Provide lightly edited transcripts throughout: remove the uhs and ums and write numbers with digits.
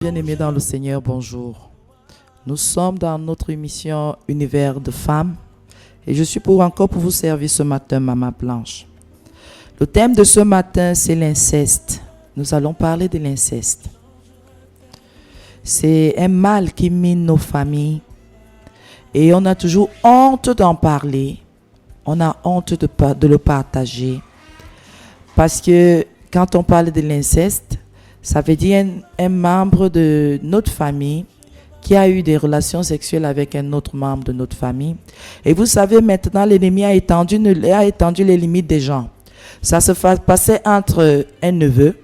Bien-aimés dans le Seigneur, bonjour. Nous sommes dans notre émission Univers de femmes et je suis encore pour vous servir ce matin, Maman Blanche. Le thème de ce matin, c'est l'inceste. Nous allons parler de l'inceste. C'est un mal qui mine nos familles et on a toujours honte d'en parler. On a honte de le partager parce que quand on parle de l'inceste, ça veut dire un membre de notre famille qui a eu des relations sexuelles avec un autre membre de notre famille. Et vous savez, maintenant, l'ennemi a étendu les limites des gens. Ça se passait entre un neveu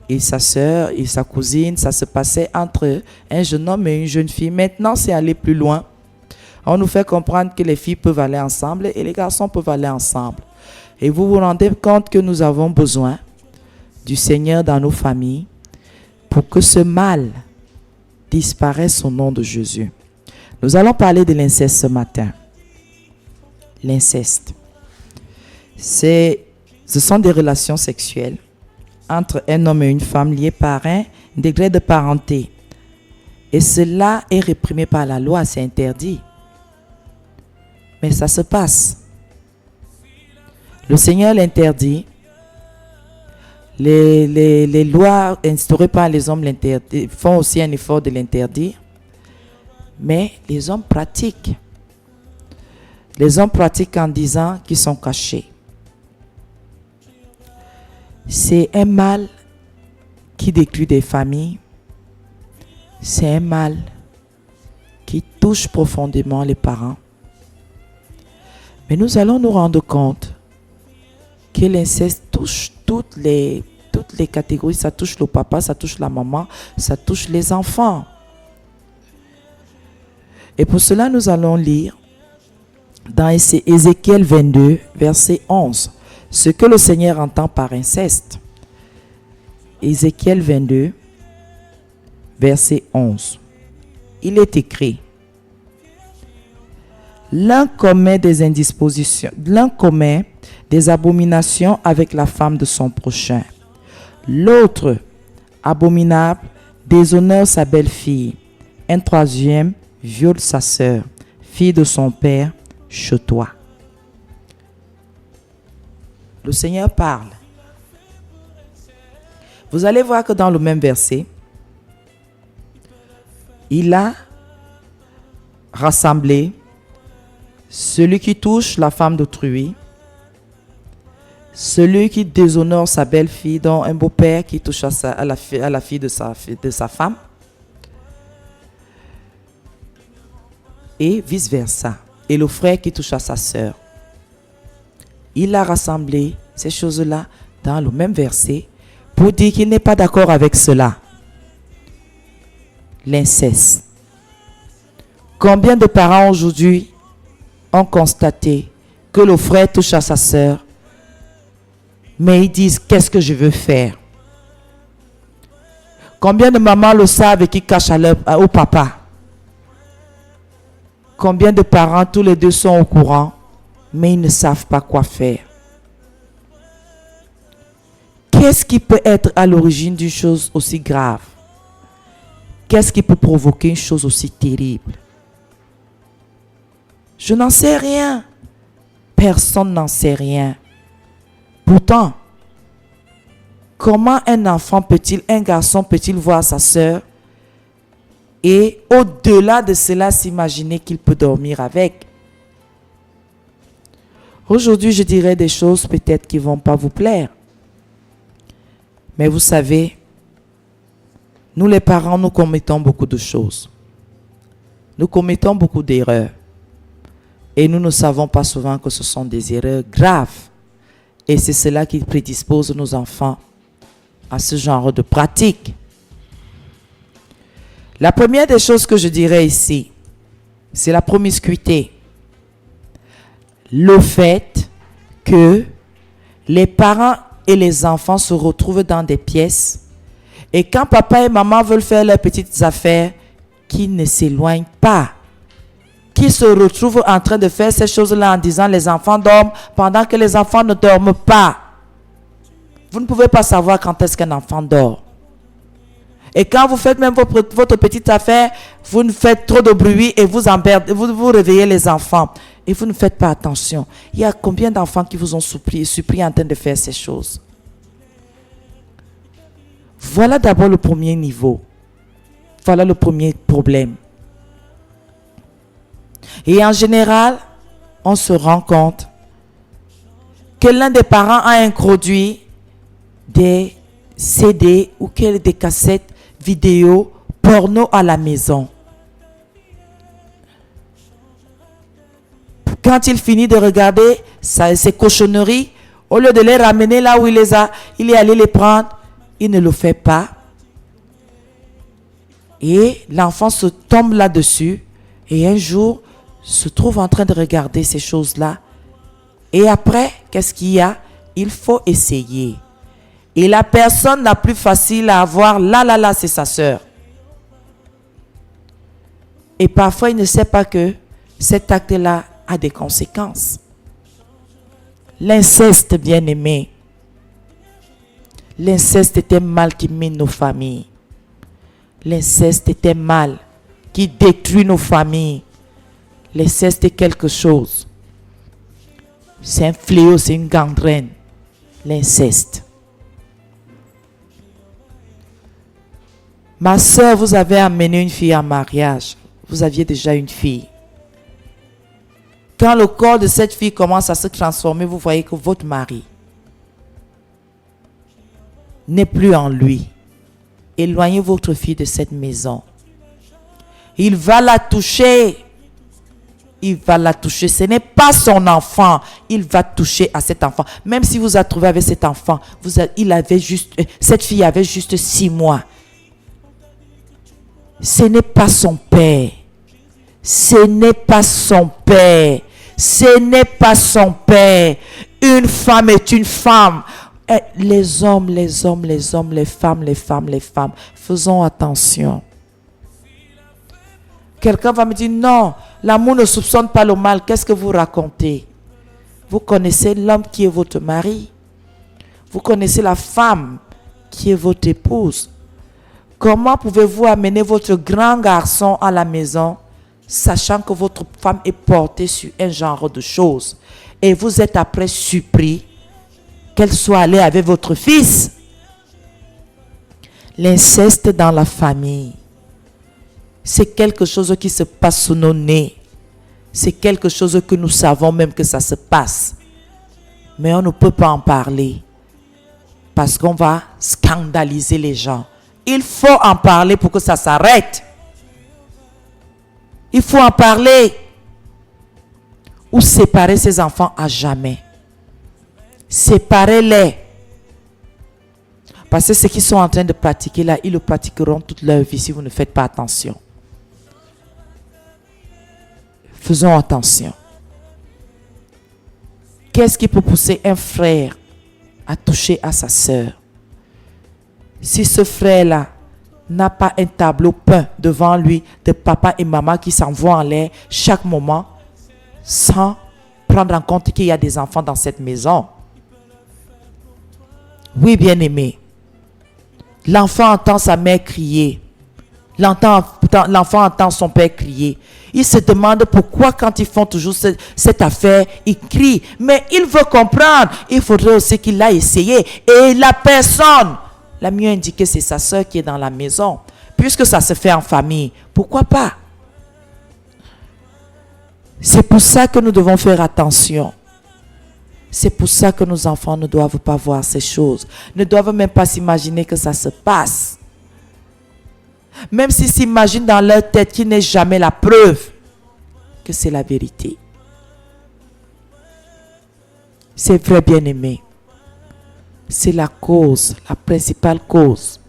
et sa sœur et sa cousine. Ça se passait entre un jeune homme et une jeune fille. Maintenant, c'est aller plus loin. On nous fait comprendre que les filles peuvent aller ensemble et les garçons peuvent aller ensemble. Et vous vous rendez compte que nous avons besoin du Seigneur dans nos familles pour que ce mal disparaisse au nom de Jésus. Nous allons parler de l'inceste ce matin. L'inceste. Ce sont des relations sexuelles entre un homme et une femme liées par un degré de parenté. Et cela est réprimé par la loi, c'est interdit. Mais ça se passe. Le Seigneur l'interdit. Les lois instaurées par les hommes font aussi un effort de l'interdire. Mais les hommes pratiquent. Les hommes pratiquent en disant qu'ils sont cachés. C'est un mal qui détruit des familles. C'est un mal qui touche profondément les parents. Mais nous allons nous rendre compte que l'inceste touche toutes les catégories. Ça touche le papa, ça touche la maman, ça touche les enfants. Et pour cela, nous allons lire dans Ézéchiel 22, verset 11, ce que le Seigneur entend par inceste. Ézéchiel 22, verset 11. Il est écrit: l'un commet des indispositions, l'un commet des abominations avec la femme de son prochain. L'autre, abominable, déshonore sa belle-fille. Un troisième viole sa sœur, fille de son père, chez toi. Le Seigneur parle. Vous allez voir que dans le même verset, il a rassemblé celui qui touche la femme d'autrui, celui qui déshonore sa belle-fille, dont un beau-père qui touche à la fille de sa femme, et vice-versa, et le frère qui touche à sa sœur. Il a rassemblé ces choses-là dans le même verset pour dire qu'il n'est pas d'accord avec cela. L'inceste. Combien de parents aujourd'hui ont constaté que le frère touche à sa sœur, mais ils disent: qu'est-ce que je veux faire? Combien de mamans le savent et qui cachent au papa? Combien de parents, tous les deux sont au courant, mais ils ne savent pas quoi faire? Qu'est-ce qui peut être à l'origine d'une chose aussi grave? Qu'est-ce qui peut provoquer une chose aussi terrible? Je n'en sais rien. Personne n'en sait rien. Pourtant, comment un garçon peut-il voir sa sœur et au-delà de cela s'imaginer qu'il peut dormir avec? Aujourd'hui, je dirais des choses peut-être qui ne vont pas vous plaire. Mais vous savez, nous les parents, nous commettons beaucoup de choses. Nous commettons beaucoup d'erreurs. Et nous ne savons pas souvent que ce sont des erreurs graves. Et c'est cela qui prédispose nos enfants à ce genre de pratique. La première des choses que je dirais ici, c'est la promiscuité. Le fait que les parents et les enfants se retrouvent dans des pièces et quand papa et maman veulent faire leurs petites affaires, qu'ils ne s'éloignent pas. Qui se retrouvent en train de faire ces choses-là en disant: les enfants dorment, pendant que les enfants ne dorment pas. Vous ne pouvez pas savoir quand est-ce qu'un enfant dort. Et quand vous faites même votre petite affaire, vous ne faites trop de bruit et vous réveillez les enfants. Et vous ne faites pas attention. Il y a combien d'enfants qui vous ont supplie en train de faire ces choses? Voilà d'abord le premier niveau. Voilà le premier problème. Et en général, on se rend compte que l'un des parents a introduit des CD ou des cassettes vidéo porno à la maison. Quand il finit de regarder ces cochonneries, au lieu de les ramener là où il est allé les prendre, il ne le fait pas. Et l'enfant se tombe là-dessus et un jour se trouve en train de regarder ces choses-là. Et après, qu'est-ce qu'il y a? Il faut essayer. Et la personne la plus facile à avoir, là, c'est sa sœur. Et parfois, il ne sait pas que cet acte-là a des conséquences. L'inceste, bien-aimé. L'inceste est un mal qui mine nos familles. L'inceste est un mal qui détruit nos familles. L'inceste est quelque chose. C'est un fléau, c'est une gangrène. L'inceste. Ma soeur, vous avez amené une fille en mariage. Vous aviez déjà une fille. Quand le corps de cette fille commence à se transformer, vous voyez que votre mari n'est plus en lui. Éloignez votre fille de cette maison. Il va la toucher. Il va la toucher. Ce n'est pas son enfant. Il va toucher à cet enfant. Même si vous a trouvé avec cet enfant, cette fille avait juste 6 mois. Ce n'est pas son père. Ce n'est pas son père. Ce n'est pas son père. Une femme est une femme. Les hommes, les femmes. Faisons attention. Quelqu'un va me dire, non, l'amour ne soupçonne pas le mal. Qu'est-ce que vous racontez? Vous connaissez l'homme qui est votre mari. Vous connaissez la femme qui est votre épouse. Comment pouvez-vous amener votre grand garçon à la maison, sachant que votre femme est portée sur un genre de choses, et vous êtes après surpris qu'elle soit allée avec votre fils? L'inceste dans la famille, c'est quelque chose qui se passe sous nos nez. C'est quelque chose que nous savons même que ça se passe. Mais on ne peut pas en parler parce qu'on va scandaliser les gens. Il faut en parler pour que ça s'arrête. Il faut en parler ou séparer ces enfants à jamais. Séparez-les. Parce que ce qu'ils sont en train de pratiquer là, ils le pratiqueront toute leur vie si vous ne faites pas attention. Faisons attention. Qu'est-ce qui peut pousser un frère à toucher à sa sœur? Si ce frère-là n'a pas un tableau peint devant lui de papa et maman qui s'envoient en l'air chaque moment sans prendre en compte qu'il y a des enfants dans cette maison. Oui, bien-aimé. L'enfant entend sa mère crier. L'enfant entend son père crier. Il se demande pourquoi quand ils font toujours cette affaire, ils crient. Mais il veut comprendre. Il faudrait aussi qu'il l'a essayé. Et la personne l'a mieux indiqué, c'est sa soeur qui est dans la maison. Puisque ça se fait en famille, pourquoi pas? C'est pour ça que nous devons faire attention. C'est pour ça que nos enfants ne doivent pas voir ces choses. Ne doivent même pas s'imaginer que ça se passe. Même s'ils s'imaginent dans leur tête qu'il n'est jamais la preuve que c'est la vérité. C'est vrai, bien-aimé. C'est la cause, la principale cause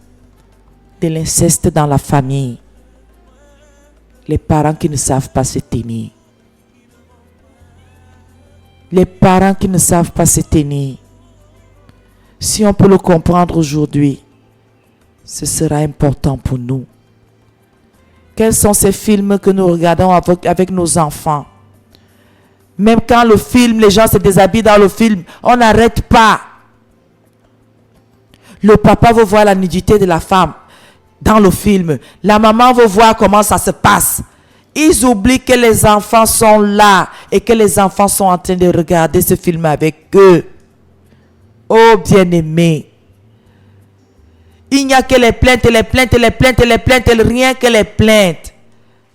de l'inceste dans la famille. Les parents qui ne savent pas se tenir. Les parents qui ne savent pas se tenir. Si on peut le comprendre aujourd'hui, ce sera important pour nous. Quels sont ces films que nous regardons avec nos enfants? Même quand le film, les gens se déshabillent dans le film, on n'arrête pas. Le papa veut voir la nudité de la femme. dans le film. La maman veut voir comment ça se passe. Ils oublient que les enfants sont là et que les enfants sont en train de regarder ce film avec eux. Oh bien-aimés, il n'y a que les plaintes, les plaintes, les plaintes, les plaintes, rien que les plaintes.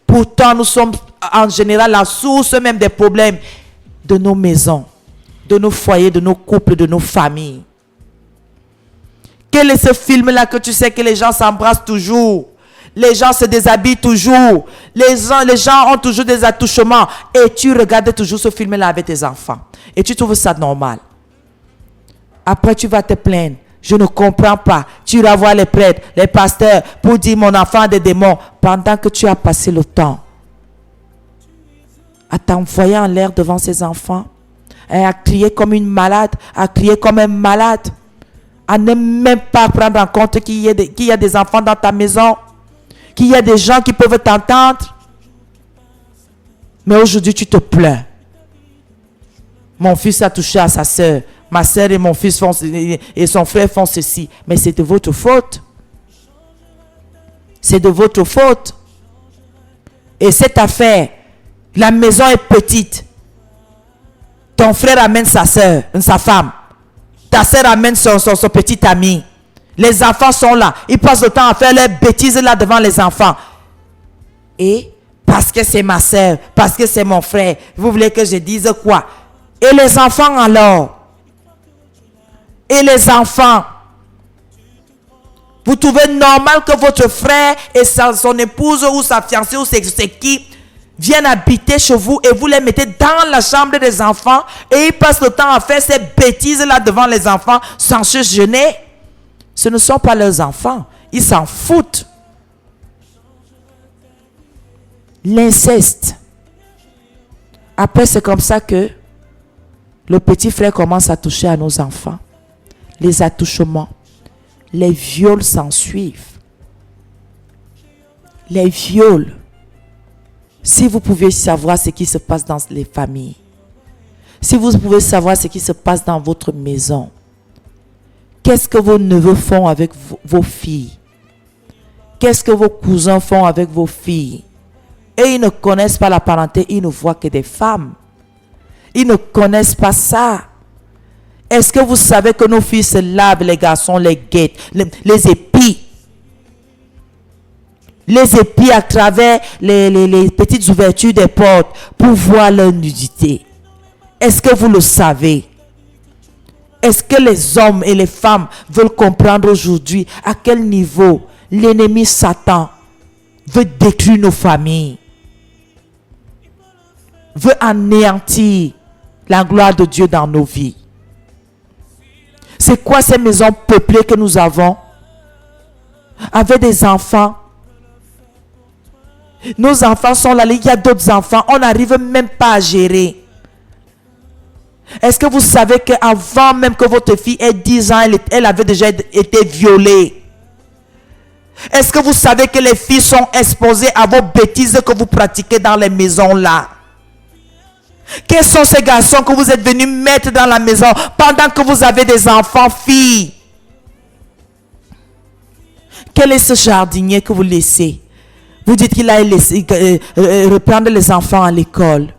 Pourtant, nous sommes en général la source même des problèmes de nos maisons, de nos foyers, de nos couples, de nos familles. Quel est ce film-là que tu sais que les gens s'embrassent toujours? Les gens se déshabillent toujours. Les gens ont toujours des attouchements. Et tu regardes toujours ce film-là avec tes enfants. Et tu trouves ça normal. Après, tu vas te plaindre. Je ne comprends pas. Tu vas voir les prêtres, les pasteurs pour dire mon enfant a des démons. Pendant que tu as passé le temps à t'envoyer en l'air devant ses enfants, et à crier comme une malade, à crier comme un malade, à ne même pas prendre en compte qu'il y a des enfants dans ta maison, qu'il y a des gens qui peuvent t'entendre. Mais aujourd'hui, tu te plains. Mon fils a touché à sa soeur. Ma soeur et mon fils font, et son frère font ceci. Mais c'est de votre faute. C'est de votre faute. Et cette affaire, la maison est petite. Ton frère amène sa soeur, sa femme. Ta soeur amène son petit ami. Les enfants sont là. Ils passent le temps à faire leurs bêtises là devant les enfants. Et parce que c'est ma soeur, parce que c'est mon frère, vous voulez que je dise quoi? Et les enfants alors? Et les enfants? Vous trouvez normal que votre frère et son épouse ou sa fiancée ou c'est qui viennent habiter chez vous et vous les mettez dans la chambre des enfants et ils passent le temps à faire ces bêtises là devant les enfants sans se gêner? Ce ne sont pas leurs enfants. Ils s'en foutent. L'inceste. Après, c'est comme ça que le petit frère commence à toucher à nos enfants. Les attouchements. Les viols s'en suivent. Les viols. Si vous pouvez savoir ce qui se passe dans les familles, si vous pouvez savoir ce qui se passe dans votre maison, qu'est-ce que vos neveux font avec vos filles? Qu'est-ce que vos cousins font avec vos filles? Et ils ne connaissent pas la parenté, ils ne voient que des femmes. Ils ne connaissent pas ça. Est-ce que vous savez que nos filles se lavent, les garçons les guettent, les épient? Les épient à travers les petites ouvertures des portes pour voir leur nudité. Est-ce que vous le savez? Est-ce que les hommes et les femmes veulent comprendre aujourd'hui à quel niveau l'ennemi Satan veut détruire nos familles, veut anéantir la gloire de Dieu dans nos vies? C'est quoi ces maisons peuplées que nous avons avec des enfants? Nos enfants sont là, il y a d'autres enfants, on n'arrive même pas à gérer. Est-ce que vous savez qu'avant même que votre fille ait 10 ans, elle avait déjà été violée? Est-ce que vous savez que les filles sont exposées à vos bêtises que vous pratiquez dans les maisons là? Quels sont ces garçons que vous êtes venus mettre dans la maison pendant que vous avez des enfants filles? Quel est ce jardinier que vous laissez? Vous dites qu'il a laissé reprendre les enfants à l'école.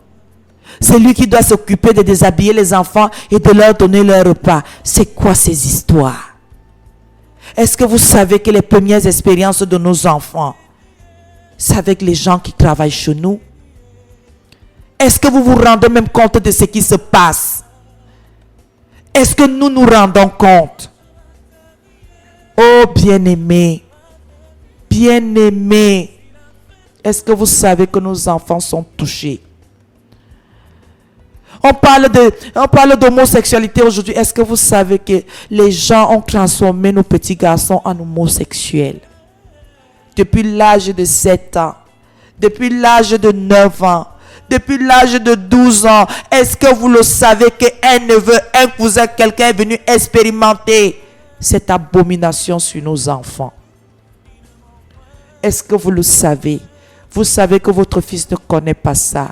C'est lui qui doit s'occuper de déshabiller les enfants et de leur donner leur repas. C'est quoi ces histoires? Est-ce que vous savez que les premières expériences de nos enfants, c'est avec les gens qui travaillent chez nous? Est-ce que vous vous rendez même compte de ce qui se passe? Est-ce que nous nous rendons compte? Oh bien-aimés, bien-aimés, est-ce que vous savez que nos enfants sont touchés? On parle d'homosexualité aujourd'hui. Est-ce que vous savez que les gens ont transformé nos petits garçons en homosexuels? Depuis l'âge de 7 ans, depuis l'âge de 9 ans, depuis l'âge de 12 ans. Est-ce que vous le savez qu'un neveu, un cousin, quelqu'un est venu expérimenter cette abomination sur nos enfants? Est-ce que vous le savez? Vous savez que votre fils ne connaît pas ça.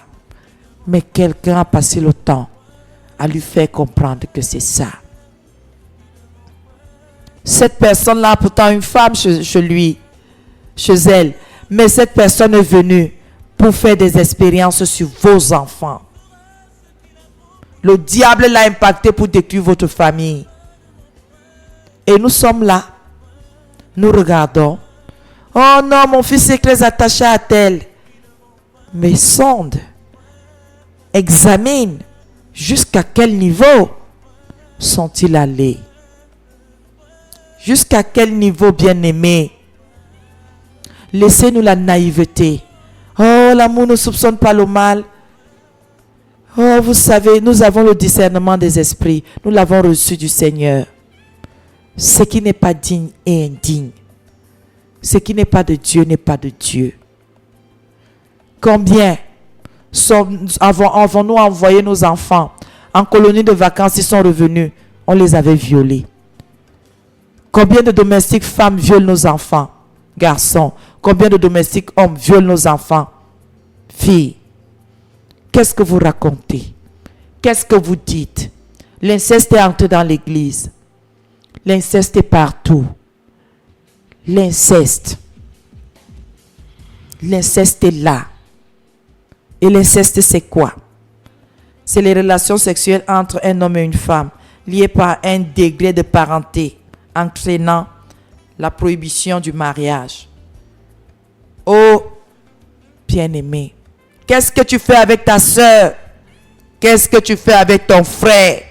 Mais quelqu'un a passé le temps à lui faire comprendre que c'est ça. Cette personne-là a pourtant une femme chez lui. chez elle. Mais cette personne est venue pour faire des expériences sur vos enfants. Le diable l'a impacté pour détruire votre famille. Et nous sommes là. Nous regardons. Oh non, mon fils est très attaché à tel. Mais sonde. Examine. Jusqu'à quel niveau sont-ils allés? Jusqu'à quel niveau, bien-aimé? Laissez-nous la naïveté. Oh, l'amour ne soupçonne pas le mal. Oh, vous savez, nous avons le discernement des esprits. Nous l'avons reçu du Seigneur. Ce qui n'est pas digne est indigne. Ce qui n'est pas de Dieu n'est pas de Dieu. Combien avons-nous envoyé nos enfants en colonie de vacances, ils sont revenus, on les avait violés. Combien de domestiques femmes violent nos enfants, garçons? Combien de domestiques hommes violent nos enfants, filles? Qu'est-ce que vous racontez? Qu'est-ce que vous dites? L'inceste est entré dans l'église. L'inceste est partout. L'inceste est là. Et l'inceste, c'est quoi? C'est les relations sexuelles entre un homme et une femme, liées par un degré de parenté, entraînant la prohibition du mariage. Oh, bien-aimé, qu'est-ce que tu fais avec ta soeur? Qu'est-ce que tu fais avec ton frère?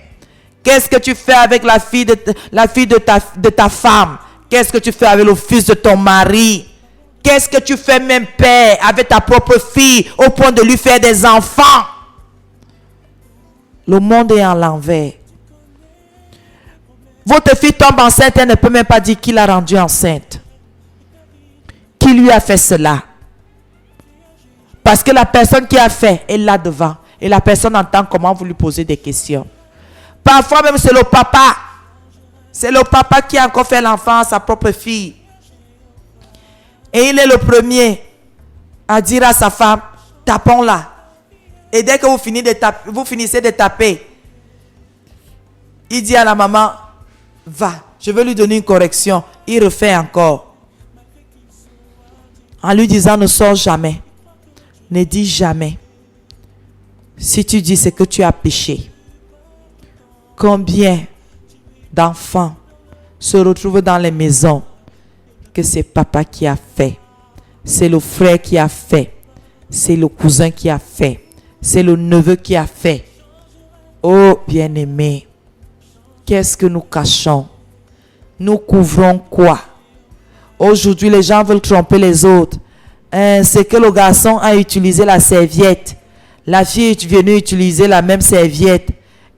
Qu'est-ce que tu fais avec la fille de ta femme? Qu'est-ce que tu fais avec le fils de ton mari? Qu'est-ce que tu fais même, père, avec ta propre fille au point de lui faire des enfants? Le monde est à l'envers. Votre fille tombe enceinte, elle ne peut même pas dire qui l'a rendue enceinte. Qui lui a fait cela? Parce que la personne qui a fait est là devant. Et la personne entend comment vous lui posez des questions. Parfois même c'est le papa. C'est le papa qui a encore fait l'enfant à sa propre fille. Et il est le premier à dire à sa femme, tapons-la. Et dès que vous finissez de taper, il dit à la maman, va, je vais lui donner une correction. Il refait encore. En lui disant, ne sors jamais. Ne dis jamais. Si tu dis, c'est que tu as péché. Combien d'enfants se retrouvent dans les maisons que c'est papa qui a fait, c'est le frère qui a fait, c'est le cousin qui a fait, c'est le neveu qui a fait. Oh bien-aimé, qu'est-ce que nous cachons? Nous couvrons quoi? Aujourd'hui, les gens veulent tromper les autres. C'est que le garçon a utilisé la serviette. La fille est venue utiliser la même serviette.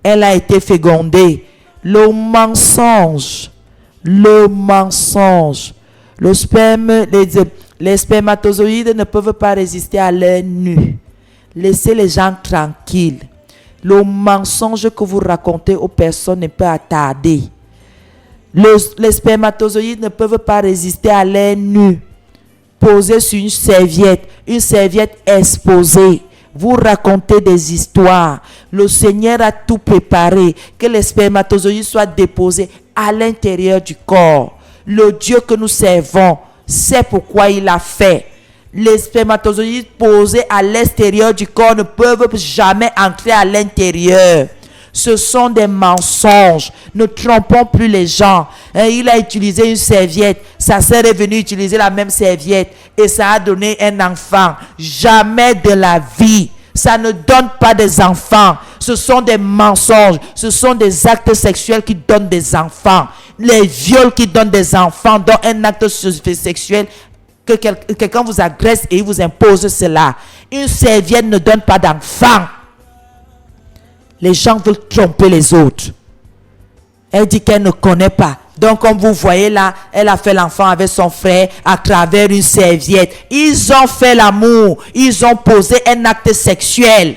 Elle a été fécondée. Le mensonge. Le mensonge. Le sperme, les spermatozoïdes ne peuvent pas résister à l'air nu. Laissez les gens tranquilles. Le mensonge que vous racontez aux personnes ne peut attarder. Les spermatozoïdes ne peuvent pas résister à l'air nu. Posé sur une serviette exposée. Vous racontez des histoires. Le Seigneur a tout préparé. Que les spermatozoïdes soient déposés à l'intérieur du corps. Le Dieu que nous servons sait pourquoi il a fait. Les spermatozoïdes posés à l'extérieur du corps ne peuvent jamais entrer à l'intérieur. Ce sont des mensonges. Ne trompons plus les gens. Il a utilisé une serviette. Sa sœur est venue utiliser la même serviette. Et ça a donné un enfant. Jamais de la vie. Ça ne donne pas des enfants. Ce sont des mensonges. Ce sont des actes sexuels qui donnent des enfants. Les viols qui donnent des enfants, dont un acte sexuel, que quelqu'un vous agresse et il vous impose cela. Une serviette ne donne pas d'enfants. Les gens veulent tromper les autres. Elle dit qu'elle ne connaît pas. Donc, comme vous voyez là, elle a fait l'enfant avec son frère à travers une serviette. Ils ont fait l'amour. Ils ont posé un acte sexuel.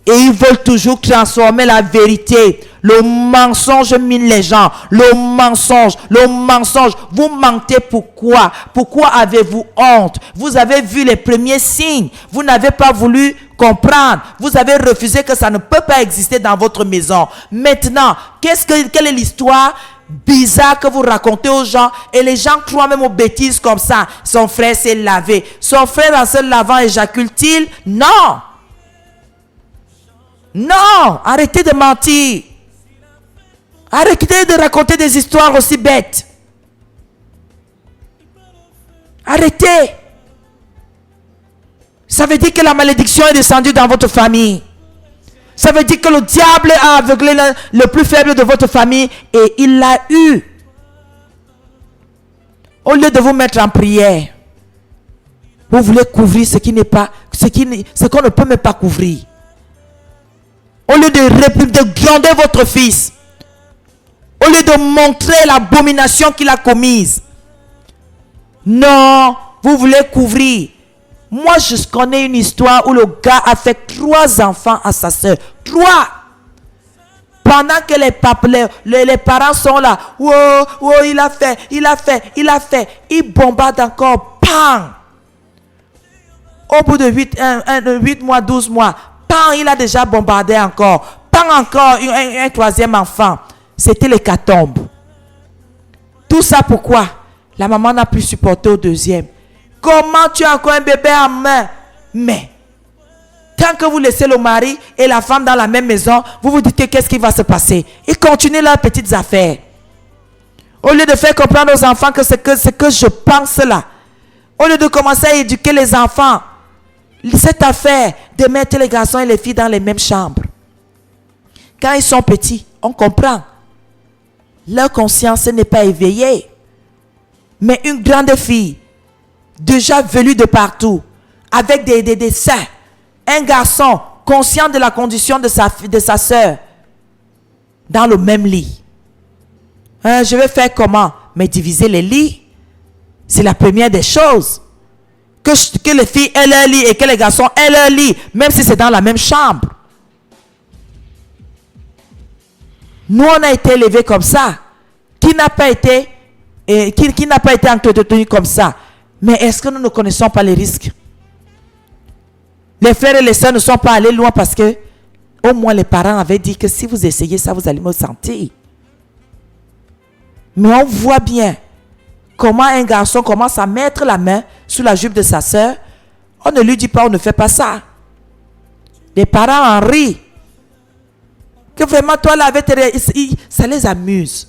Et ils veulent toujours transformer la vérité. Le mensonge mine les gens. Le mensonge. Vous mentez pourquoi? Pourquoi avez-vous honte? Vous avez vu les premiers signes. Vous n'avez pas voulu comprendre. Vous avez refusé que ça ne peut pas exister dans votre maison. Maintenant, quelle est l'histoire? bizarres que vous racontez aux gens et les gens croient même aux bêtises comme ça. Son frère s'est lavé. Son frère en se lavant éjacule-t-il? Non. Non. Arrêtez de mentir. Arrêtez de raconter des histoires aussi bêtes. Arrêtez. Ça veut dire que la malédiction est descendue dans votre famille. Ça veut dire que le diable a aveuglé le plus faible de votre famille et il l'a eu. Au lieu de vous mettre en prière, vous voulez couvrir ce qui n'est pas, ce qu'on ne peut même pas couvrir. Au lieu de gronder votre fils, au lieu de montrer l'abomination qu'il a commise. Non, vous voulez couvrir. Moi, je connais une histoire où le gars a fait 3 enfants à sa soeur. 3. Pendant que les parents sont là. Oh, il a fait. Il bombarde encore. Pam! Au bout de 8 mois, 12 mois. Pam! Il a déjà bombardé encore. Pam! Encore un 3e enfant. C'était l'hécatombe. Tout ça pourquoi? La maman n'a pu supporter au 2e. Comment tu as encore un bébé en main? Mais, tant que vous laissez le mari et la femme dans la même maison, vous vous dites qu'est-ce qui va se passer? Ils continuent leurs petites affaires. Au lieu de faire comprendre aux enfants que c'est ce que je pense là, au lieu de commencer à éduquer les enfants, cette affaire de mettre les garçons et les filles dans les mêmes chambres. Quand ils sont petits, on comprend. Leur conscience n'est pas éveillée. Mais une grande fille, déjà velu de partout, avec des seins, un garçon conscient de la condition de sa soeur, dans le même lit. Je vais faire comment? Mais diviser les lits, c'est la première des choses. Que les filles aient leur lit et que les garçons aient leur lit, même si c'est dans la même chambre. Nous, on a été élevés comme ça. Qui n'a pas été entretenu comme ça? Mais est-ce que nous ne connaissons pas les risques? Les frères et les sœurs ne sont pas allés loin parce que au moins les parents avaient dit que si vous essayez ça, vous allez me sentir. Mais on voit bien comment un garçon commence à mettre la main sous la jupe de sa sœur. On ne lui dit pas, on ne fait pas ça. Les parents en rient. Que vraiment, toi là, ça les amuse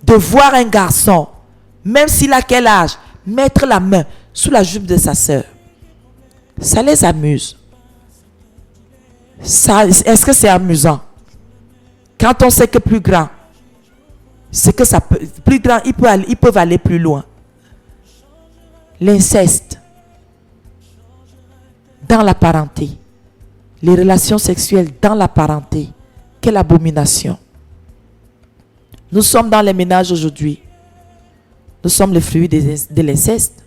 de voir un garçon, même s'il a quel âge, mettre la main sous la jupe de sa sœur. Ça les amuse. Est-ce que c'est amusant? Quand on sait que plus grand, c'est que ça peut, plus grand, ils peuvent aller plus loin. L'inceste dans la parenté, les relations sexuelles dans la parenté, quelle abomination. Nous sommes dans les ménages aujourd'hui. Nous sommes les fruits de l'inceste.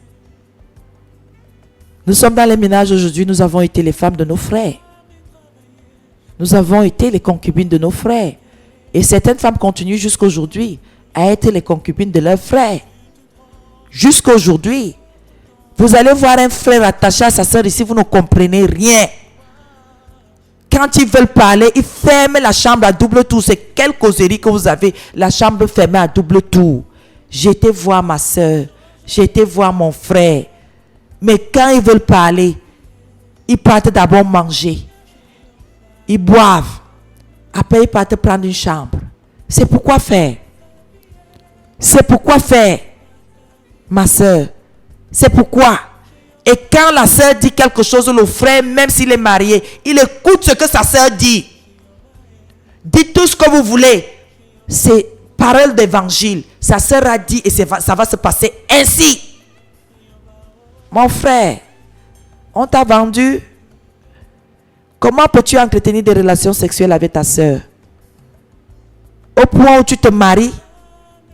Nous sommes dans les ménages aujourd'hui. Nous avons été les femmes de nos frères. Nous avons été les concubines de nos frères. Et certaines femmes continuent jusqu'aujourd'hui à être les concubines de leurs frères. Jusqu'aujourd'hui. Vous allez voir un frère attaché à sa soeur ici, vous ne comprenez rien. Quand ils veulent parler, ils ferment la chambre à double tour. C'est quelle causerie que vous avez, la chambre fermée à double tour. J'ai été voir ma soeur, j'ai été voir mon frère. Mais quand ils veulent parler, ils partent d'abord manger. Ils boivent. Après, ils partent prendre une chambre. C'est pourquoi faire. C'est pourquoi faire, ma soeur. C'est pourquoi. Et quand la soeur dit quelque chose, le frère, même s'il est marié, il écoute ce que sa soeur dit. Dites tout ce que vous voulez. C'est parole d'évangile. Sa soeur a dit et ça va se passer ainsi. Mon frère, on t'a vendu. Comment peux-tu entretenir des relations sexuelles avec ta soeur? Au point où tu te maries,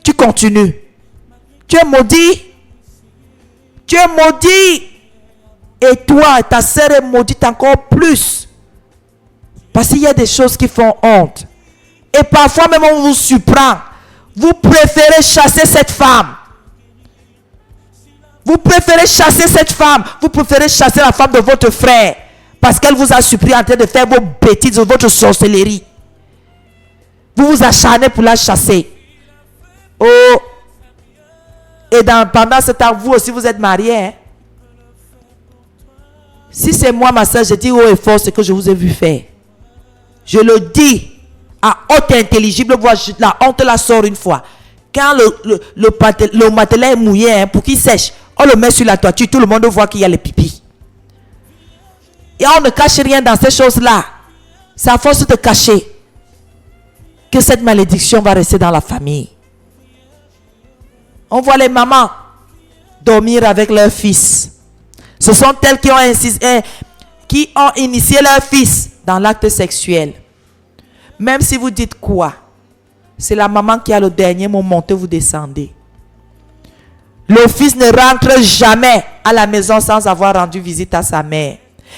tu continues. Tu es maudit. Tu es maudit. Et toi, ta sœur est maudite encore plus. Parce qu'il y a des choses qui font honte. Et parfois même on vous surprend. Vous préférez chasser cette femme. Vous préférez chasser cette femme. Vous préférez chasser la femme de votre frère. Parce qu'elle vous a surpris en train de faire vos bêtises, votre sorcellerie. Vous vous acharnez pour la chasser. Oh, et pendant ce temps, vous aussi, vous êtes mariés. Hein? Si c'est moi, ma soeur, je dis haut et fort ce que je vous ai vu faire. Je le dis à haute et intelligible voix, la honte la sort une fois. Quand le matelas est mouillé, hein, pour qu'il sèche, on le met sur la toiture, tout le monde voit qu'il y a les pipis. Et on ne cache rien dans ces choses-là. C'est à force de cacher que cette malédiction va rester dans la famille. On voit les mamans dormir avec leurs fils. Ce sont elles qui ont initié leur fils dans l'acte sexuel. Même si vous dites quoi, c'est la maman qui a le dernier mot, montez, vous descendez. Le fils ne rentre jamais à la maison sans avoir rendu visite à sa mère.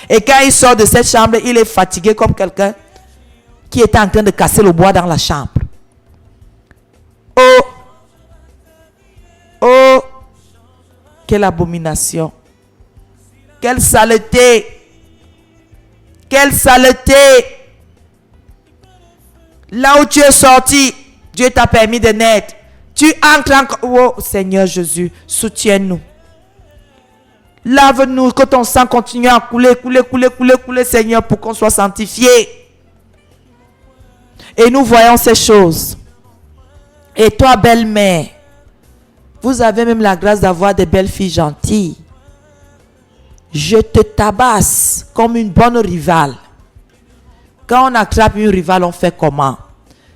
Et quand il sort de cette chambre, il est fatigué comme quelqu'un qui était en train de casser le bois dans la chambre. Oh! Oh! Quelle abomination! Quelle saleté! Quelle saleté! Là où tu es sorti, Dieu t'a permis de naître. Tu entres encore. Oh Seigneur Jésus, soutiens-nous. Lave-nous, que ton sang continue à couler, couler, Seigneur, pour qu'on soit sanctifié. Et nous voyons ces choses. Et toi, belle-mère, vous avez même la grâce d'avoir des belles filles gentilles. Je te tabasse comme une bonne rivale. Quand on attrape une rivale, on fait comment?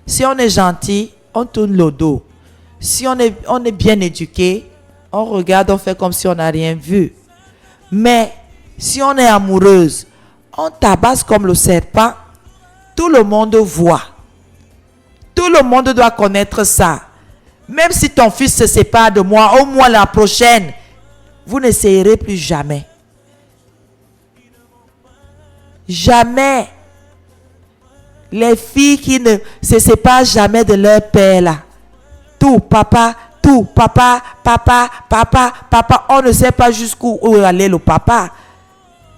Si on est gentil, on tourne le dos. Si on est bien éduqué, on regarde, on fait comme si on n'a rien vu. Mais si on est amoureuse, on tabasse comme le serpent. Tout le monde voit. Tout le monde doit connaître ça. Même si ton fils se sépare de moi, au moins la prochaine, vous n'essayerez plus jamais. Jamais. Les filles qui ne se séparent jamais de leur père là. Tout, papa, on ne sait pas jusqu'où est allé le papa.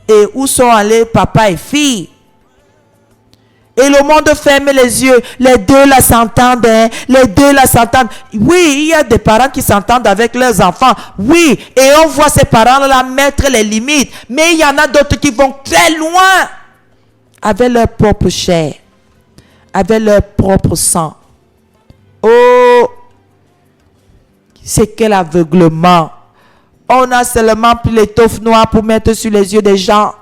Et où sont allés papa et fille. Et le monde ferme les yeux. Les deux là s'entendent. Hein? Les deux là s'entendent. Oui, il y a des parents qui s'entendent avec leurs enfants. Oui, et on voit ces parents-là mettre les limites. Mais il y en a d'autres qui vont très loin. Avec leur propre chair. Avec leur propre sang. Oh, c'est quel aveuglement. On a seulement pris l'étoffe noire pour mettre sur les yeux des gens.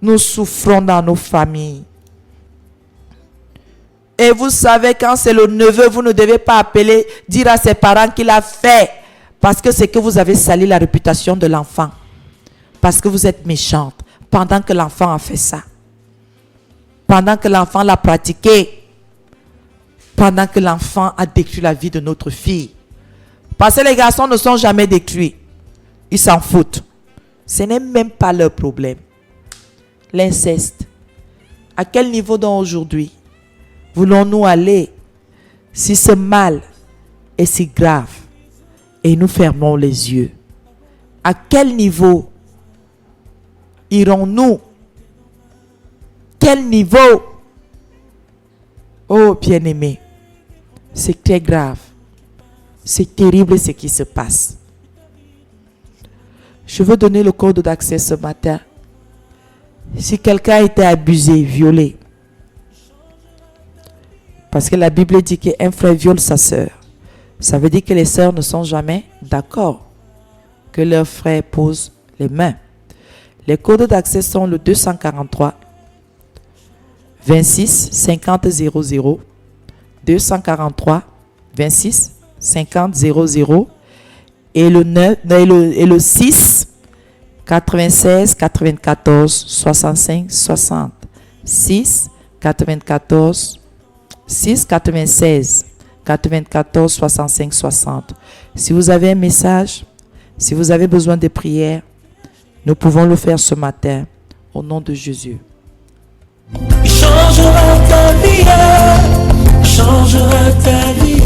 Nous souffrons dans nos familles. Et vous savez, quand c'est le neveu, vous ne devez pas appeler, dire à ses parents qu'il a fait. Parce que c'est que vous avez sali la réputation de l'enfant. Parce que vous êtes méchante. Pendant que l'enfant a fait ça. Pendant que l'enfant l'a pratiqué. Pendant que l'enfant a détruit la vie de notre fille. Parce que les garçons ne sont jamais détruits. Ils s'en foutent. Ce n'est même pas leur problème. L'inceste. À quel niveau donc aujourd'hui voulons-nous aller si ce mal est si grave et nous fermons les yeux? À quel niveau irons-nous? Quel niveau? Oh bien-aimé, c'est très grave. C'est terrible ce qui se passe. Je veux donner le code d'accès ce matin. Si quelqu'un a été abusé, violé, parce que la Bible dit qu'un frère viole sa sœur, ça veut dire que les sœurs ne sont jamais d'accord que leur frère pose les mains. Les codes d'accès sont le 243 26 50 00, 243 26 50 00 et le 6 96 94 65 60. 6 94 6 96 94 65 60. Si vous avez un message, si vous avez besoin de prière, nous pouvons le faire ce matin au nom de Jésus. Il changera ta vie, il changera ta vie.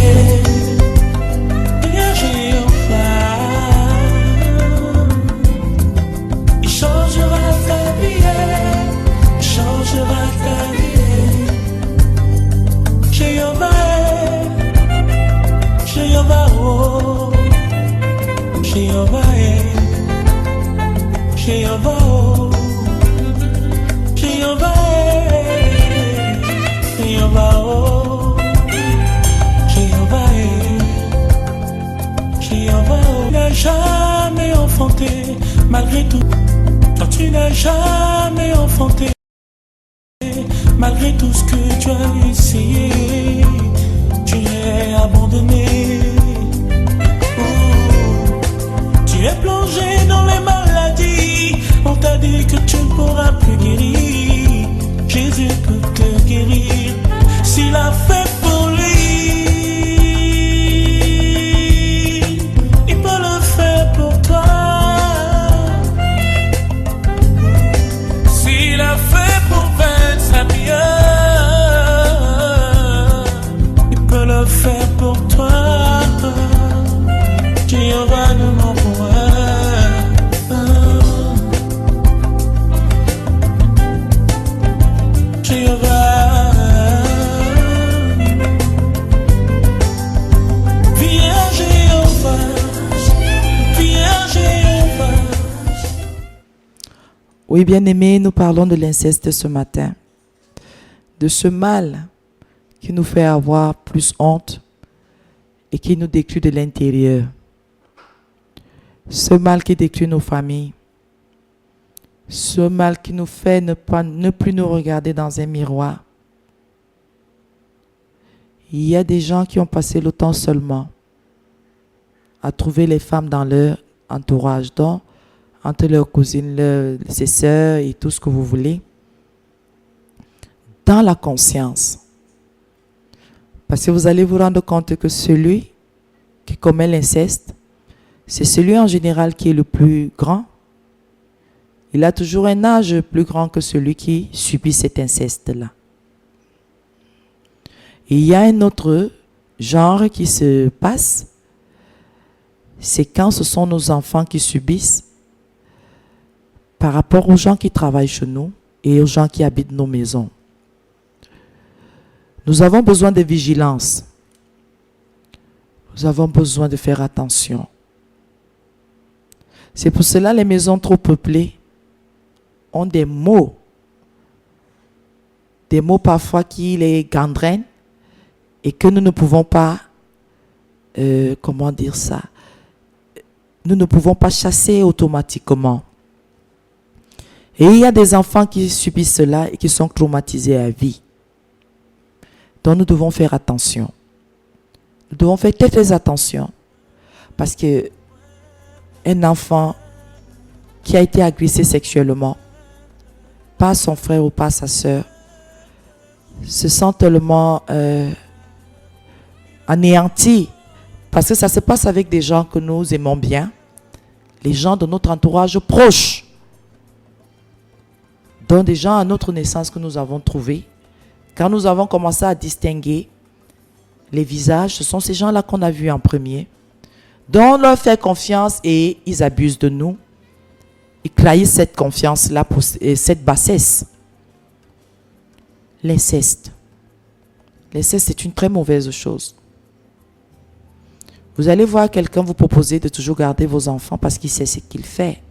Il changera ta vie, il changera ta vie. Jéhovah, Jehovah, Jehovah, Jehovah, Jehovah, Jehovah. Tu n'as jamais enfanté, malgré tout. Toi, tu n'as jamais enfanté, malgré tout ce que tu as essayé. Tu es abandonné. Tu es plongé dans les maladies. On t'a dit que tu ne pourras plus guérir. Jésus peut te guérir s'il a fait pour lui. Il peut le faire pour toi. S'il a fait pour 25 millions, il peut le faire pour toi. Jéhovah ne m'envoie. Jéhovah, viens Jéhovah, viens Jéhovah. Oui, bien-aimés, nous parlons de l'inceste ce matin. De ce mal qui nous fait avoir plus honte et qui nous détruit de l'intérieur. Ce mal qui détruit nos familles. Ce mal qui nous fait ne plus nous regarder dans un miroir. Il y a des gens qui ont passé le temps seulement à trouver les femmes dans leur entourage, donc entre leurs cousines, ses sœurs et tout ce que vous voulez, dans la conscience. Parce que vous allez vous rendre compte que celui qui commet l'inceste, c'est celui en général qui est le plus grand. Il a toujours un âge plus grand que celui qui subit cet inceste-là. Il y a un autre genre qui se passe, c'est quand ce sont nos enfants qui subissent par rapport aux gens qui travaillent chez nous et aux gens qui habitent nos maisons. Nous avons besoin de vigilance. Nous avons besoin de faire attention. C'est pour cela que les maisons trop peuplées ont des mots parfois qui les gangrènent et que nous ne pouvons pas, comment dire ça, nous ne pouvons pas chasser automatiquement. Et il y a des enfants qui subissent cela et qui sont traumatisés à vie. Donc nous devons faire attention. Nous devons faire très très attention parce que un enfant qui a été agressé sexuellement par son frère ou par sa sœur se sent tellement anéanti parce que ça se passe avec des gens que nous aimons bien, les gens de notre entourage proche, dont des gens à notre naissance que nous avons trouvés. Quand nous avons commencé à distinguer les visages, ce sont ces gens-là qu'on a vus en premier, dont on leur fait confiance et ils abusent de nous. Ils trahissent cette confiance-là pour cette bassesse. L'inceste. L'inceste, c'est une très mauvaise chose. Vous allez voir quelqu'un vous proposer de toujours garder vos enfants parce qu'il sait ce qu'il fait.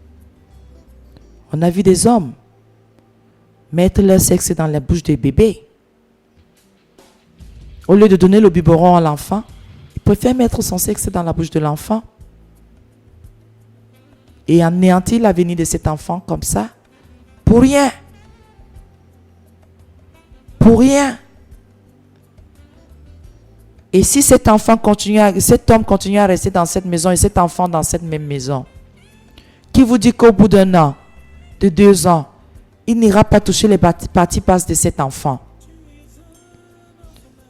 On a vu des hommes mettre leur sexe dans la bouche des bébés. Au lieu de donner le biberon à l'enfant, il préfère mettre son sexe dans la bouche de l'enfant et anéantir l'avenir de cet enfant comme ça, pour rien. Pour rien. Et si cet homme continue à rester dans cette maison et cet enfant dans cette même maison, qui vous dit qu'au bout d'un an, de 2 ans, il n'ira pas toucher les parties basses de cet enfant?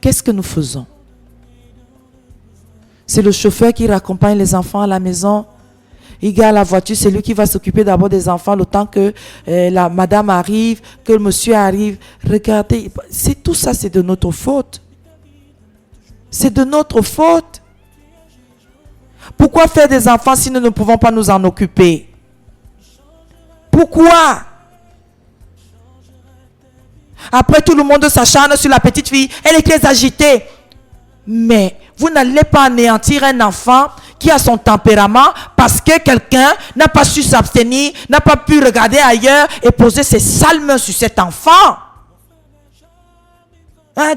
Qu'est-ce que nous faisons? C'est le chauffeur qui raccompagne les enfants à la maison. Il garde la voiture, c'est lui qui va s'occuper d'abord des enfants le temps que la madame arrive, que le monsieur arrive. Regardez, tout ça, c'est de notre faute. C'est de notre faute. Pourquoi faire des enfants si nous ne pouvons pas nous en occuper? Pourquoi? Après, tout le monde s'acharne sur la petite fille. Elle est très agitée. Mais Vous n'allez pas anéantir un enfant qui a son tempérament parce que quelqu'un n'a pas su s'abstenir, n'a pas pu regarder ailleurs et poser ses sales mains sur cet enfant. Hein,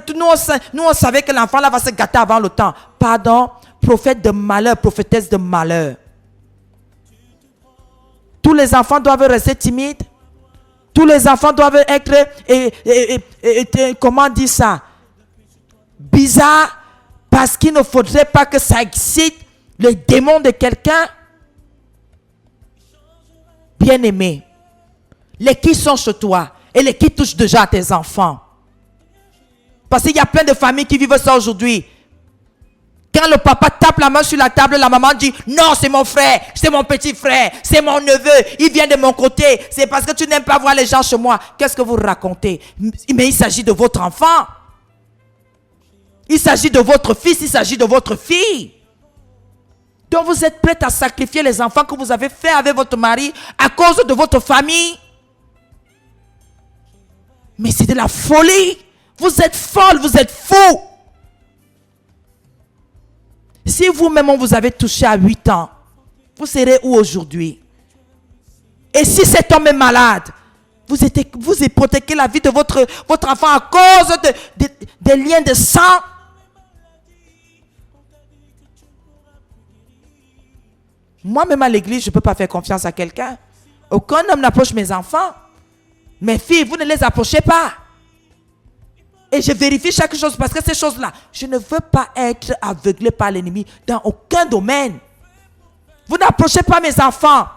nous, on savait que l'enfant là va se gâter avant le temps. Pardon, prophète de malheur, prophétesse de malheur. Tous les enfants doivent rester timides. Tous les enfants doivent être, comment dire ça, bizarres, parce qu'il ne faudrait pas que ça excite le démon de quelqu'un. Bien-aimé, les qui sont chez toi et les qui touchent déjà à tes enfants. Parce qu'il y a plein de familles qui vivent ça aujourd'hui. Quand le papa tape la main sur la table, la maman dit « Non, c'est mon frère, c'est mon petit frère, c'est mon neveu, il vient de mon côté. C'est parce que tu n'aimes pas voir les gens chez moi. » Qu'est-ce que vous racontez? Mais il s'agit de votre enfant. Il s'agit de votre fils, il s'agit de votre fille. Donc vous êtes prête à sacrifier les enfants que vous avez fait avec votre mari à cause de votre famille. Mais c'est de la folie. Vous êtes folle, vous êtes fou. Si vous-même on vous avez touché à 8 ans, vous serez où aujourd'hui? Et si cet homme est malade, vous hypothéquez la vie de votre enfant à cause des liens de sang. Moi-même à l'église, je ne peux pas faire confiance à quelqu'un. Aucun homme n'approche mes enfants. Mes filles, vous ne les approchez pas. Et je vérifie chaque chose parce que ces choses-là, je ne veux pas être aveuglé par l'ennemi dans aucun domaine. Vous n'approchez pas mes enfants.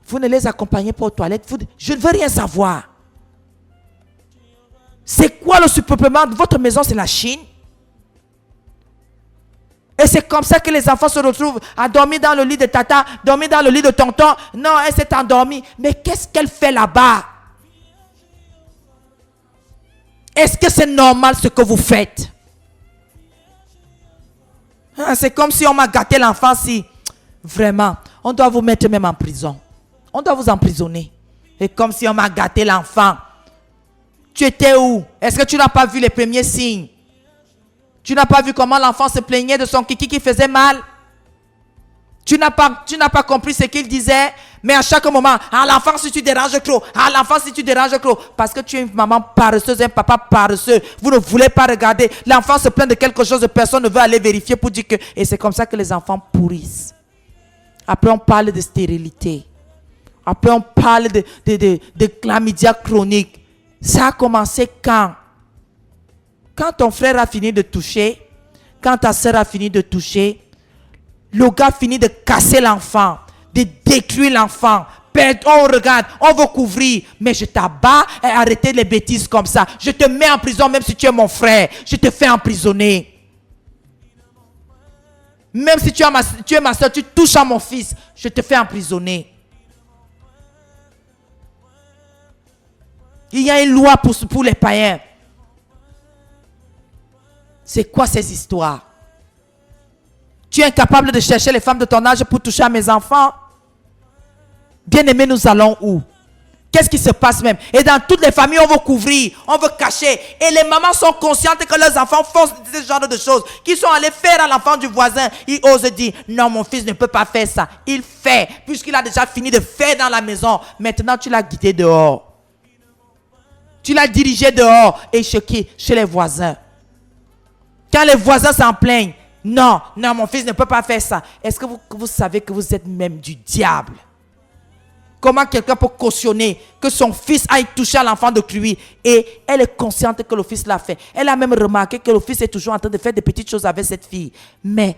Vous ne les accompagnez pas aux toilettes. Je ne veux rien savoir. C'est quoi le surpeuplement de votre maison? C'est la Chine. Et c'est comme ça que les enfants se retrouvent à dormir dans le lit de tata, dormir dans le lit de tonton. Non, elle s'est endormie. Mais qu'est-ce qu'elle fait là-bas? Est-ce que c'est normal ce que vous faites? C'est comme si on m'a gâté l'enfant. Si vraiment, on doit vous mettre même en prison. On doit vous emprisonner. C'est comme si on m'a gâté l'enfant. Tu étais où? Est-ce que tu n'as pas vu les premiers signes? Tu n'as pas vu comment l'enfant se plaignait de son kiki qui faisait mal? Tu n'as pas compris ce qu'il disait? Mais à chaque moment, ah l'enfant si tu déranges trop, ah l'enfant si tu déranges trop. Parce que tu es une maman paresseuse, un papa paresseux. Vous ne voulez pas regarder. L'enfant se plaint de quelque chose, personne ne veut aller vérifier pour dire que... Et c'est comme ça que les enfants pourrissent. Après on parle de stérilité. Après on parle de chlamydia chronique. Ça a commencé quand? Quand ton frère a fini de toucher, quand ta soeur a fini de toucher, le gars finit de casser l'enfant, de détruire l'enfant. On regarde, on veut couvrir, mais je t'abats et arrêtez les bêtises comme ça. Je te mets en prison même si tu es mon frère. Je te fais emprisonner. Même si tu es ma soeur, tu touches à mon fils, je te fais emprisonner. Il y a une loi pour les païens. C'est quoi ces histoires? Tu es incapable de chercher les femmes de ton âge pour toucher à mes enfants? Bien-aimés, nous allons où? Qu'est-ce qui se passe même? Et dans toutes les familles, on veut couvrir, on veut cacher. Et les mamans sont conscientes que leurs enfants font ce genre de choses. Qu'ils sont allés faire à l'enfant du voisin. Ils osent dire, non, mon fils ne peut pas faire ça. Il fait, puisqu'il a déjà fini de faire dans la maison. Maintenant, tu l'as guidé dehors. Tu l'as dirigé dehors et chez les voisins. Quand les voisins s'en plaignent, non, mon fils ne peut pas faire ça. Est-ce que vous savez que vous êtes même du diable? Comment quelqu'un peut cautionner que son fils aille toucher à l'enfant de lui et elle est consciente que le fils l'a fait. Elle a même remarqué que le fils est toujours en train de faire des petites choses avec cette fille. Mais